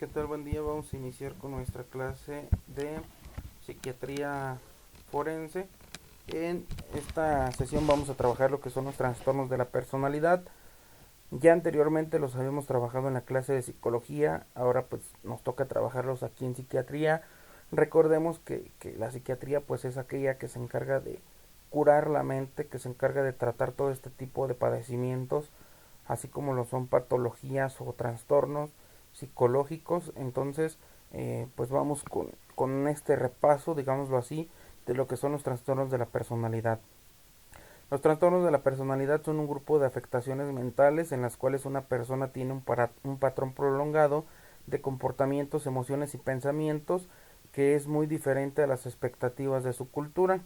¿Qué tal? Buen día. Vamos a iniciar con nuestra clase de psiquiatría forense. En esta sesión vamos a trabajar lo que son los trastornos de la personalidad. Ya anteriormente los habíamos trabajado en la clase de psicología, ahora pues nos toca trabajarlos aquí en psiquiatría. Recordemos que la psiquiatría pues es aquella que se encarga de curar la mente, que se encarga de tratar todo este tipo de padecimientos, así como lo son patologías o trastornos psicológicos. Entonces pues vamos con este repaso, digámoslo así, de lo que son los trastornos de la personalidad. Los trastornos de la personalidad son un grupo de afectaciones mentales en las cuales una persona tiene un patrón prolongado de comportamientos, emociones y pensamientos que es muy diferente a las expectativas de su cultura.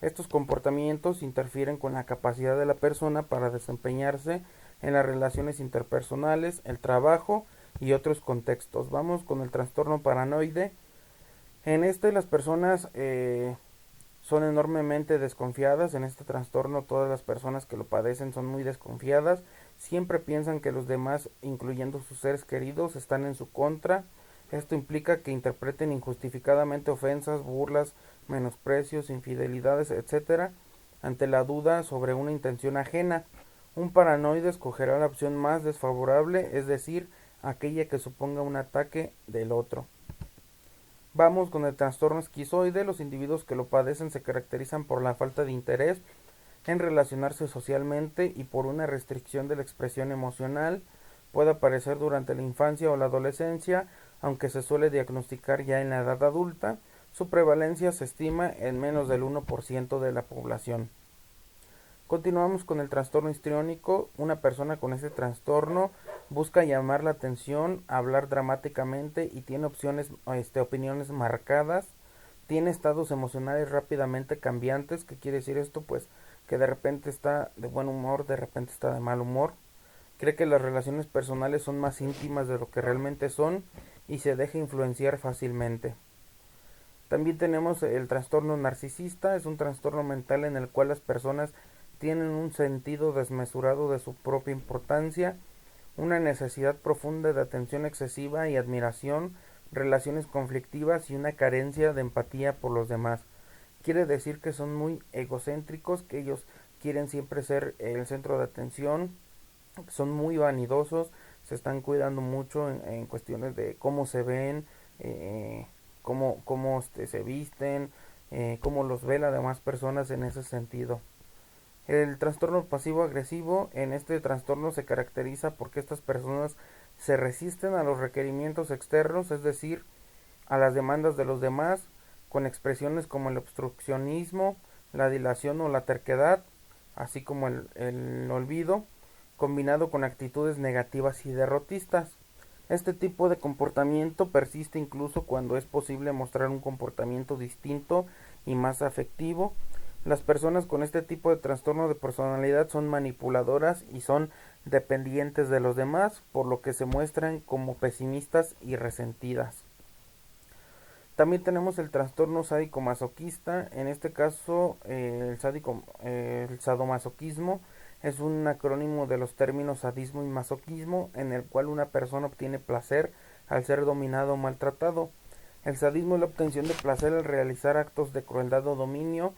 Estos comportamientos interfieren con la capacidad de la persona para desempeñarse en las relaciones interpersonales, el trabajo y otros contextos. Vamos con el trastorno paranoide. En este las personas son enormemente desconfiadas. En este trastorno todas las personas que lo padecen son muy desconfiadas, siempre piensan que los demás, incluyendo sus seres queridos, están en su contra. Esto implica que interpreten injustificadamente ofensas, burlas, menosprecios, infidelidades, etcétera, ante la duda sobre una intención ajena. Un paranoide escogerá la opción más desfavorable, es decir, aquella que suponga un ataque del otro. Vamos con el trastorno esquizoide. Los individuos que lo padecen se caracterizan por la falta de interés en relacionarse socialmente y por una restricción de la expresión emocional. Puede aparecer durante la infancia o la adolescencia, aunque se suele diagnosticar ya en la edad adulta. Su prevalencia se estima en menos del 1% de la población. Continuamos con el trastorno histriónico. Una persona con este trastorno busca llamar la atención, hablar dramáticamente y tiene opiniones marcadas. Tiene estados emocionales rápidamente cambiantes. ¿Qué quiere decir esto? Pues que de repente está de buen humor, de repente está de mal humor. Cree que las relaciones personales son más íntimas de lo que realmente son y se deja influenciar fácilmente. También tenemos el trastorno narcisista. Es un trastorno mental en el cual las personas tienen un sentido desmesurado de su propia importancia, una necesidad profunda de atención excesiva y admiración, relaciones conflictivas y una carencia de empatía por los demás. Quiere decir que son muy egocéntricos, que ellos quieren siempre ser el centro de atención, son muy vanidosos, se están cuidando mucho en cuestiones de cómo se ven, cómo se visten, cómo los ve las demás personas en ese sentido. El trastorno pasivo agresivo, en este trastorno se caracteriza porque estas personas se resisten a los requerimientos externos, es decir, a las demandas de los demás, con expresiones como el obstruccionismo, la dilación o la terquedad, así como el olvido, combinado con actitudes negativas y derrotistas. Este tipo de comportamiento persiste incluso cuando es posible mostrar un comportamiento distinto y más afectivo. Las personas con este tipo de trastorno de personalidad son manipuladoras y son dependientes de los demás, por lo que se muestran como pesimistas y resentidas. También tenemos el trastorno sádico-masoquista. En este caso, el sadomasoquismo es un acrónimo de los términos sadismo y masoquismo, en el cual una persona obtiene placer al ser dominado o maltratado. El sadismo es la obtención de placer al realizar actos de crueldad o dominio.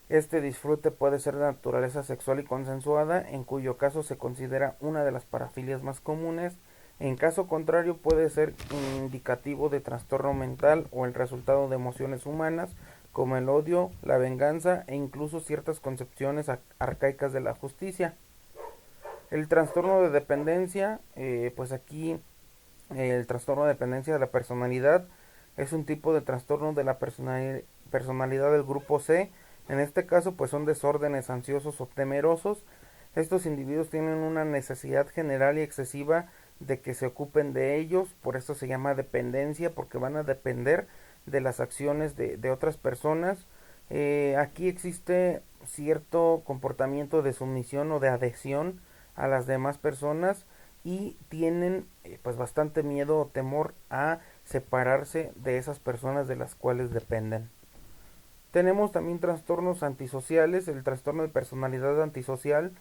Este disfrute puede ser de naturaleza sexual y consensuada, en cuyo caso se considera una de las parafilias más comunes. En caso contrario, puede ser indicativo de trastorno mental o el resultado de emociones humanas, como el odio, la venganza e incluso ciertas concepciones arcaicas de la justicia. El trastorno de dependencia, pues aquí el trastorno de dependencia de la personalidad es un tipo de trastorno de la personalidad del grupo C. En este caso, pues son desórdenes ansiosos o temerosos. Estos individuos tienen una necesidad general y excesiva de que se ocupen de ellos, por eso se llama dependencia, porque van a depender de las acciones de otras personas. Aquí existe cierto comportamiento de sumisión o de adhesión a las demás personas y tienen pues bastante miedo o temor a separarse de esas personas de las cuales dependen. Tenemos también trastornos antisociales. El trastorno de personalidad antisocial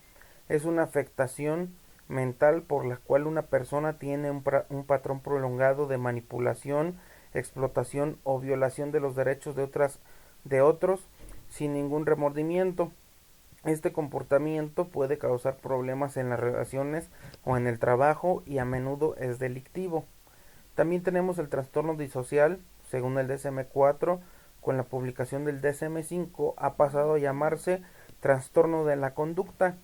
es una afectación mental por la cual una persona tiene un patrón prolongado de manipulación, explotación o violación de los derechos de otros sin ningún remordimiento. Este comportamiento puede causar problemas en las relaciones o en el trabajo y a menudo es delictivo. También tenemos el trastorno disocial, según el DSM-4, con la publicación del DSM-5 ha pasado a llamarse trastorno de la conducta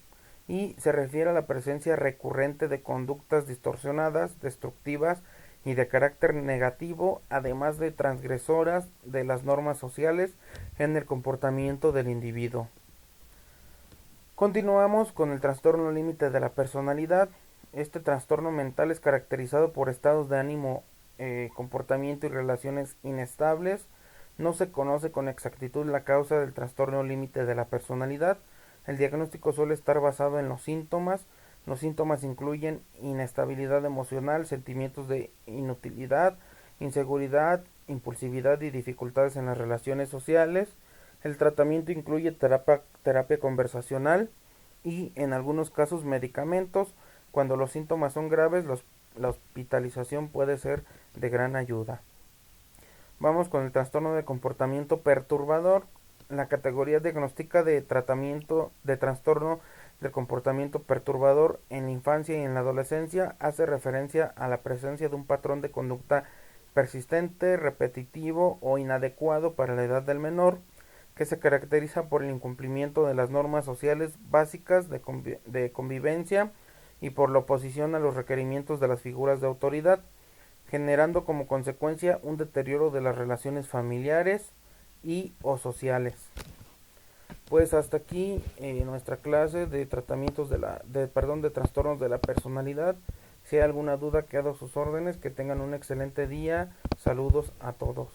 y se refiere a la presencia recurrente de conductas distorsionadas, destructivas y de carácter negativo, además de transgresoras de las normas sociales en el comportamiento del individuo. Continuamos con el trastorno límite de la personalidad. Este trastorno mental es caracterizado por estados de ánimo, comportamiento y relaciones inestables. No se conoce con exactitud la causa del trastorno límite de la personalidad. El diagnóstico suele estar basado en los síntomas. Los síntomas incluyen inestabilidad emocional, sentimientos de inutilidad, inseguridad, impulsividad y dificultades en las relaciones sociales. El tratamiento incluye terapia conversacional y en algunos casos medicamentos. Cuando los síntomas son graves, la hospitalización puede ser de gran ayuda. Vamos con el trastorno de comportamiento perturbador. La categoría diagnóstica de trastorno del comportamiento perturbador en la infancia y en la adolescencia hace referencia a la presencia de un patrón de conducta persistente, repetitivo o inadecuado para la edad del menor, que se caracteriza por el incumplimiento de las normas sociales básicas de convivencia y por la oposición a los requerimientos de las figuras de autoridad, generando como consecuencia un deterioro de las relaciones familiares y o sociales. Pues hasta aquí nuestra clase de tratamientos de trastornos de la personalidad. Si hay alguna duda, quedo a sus órdenes. Que tengan un excelente día. Saludos a todos.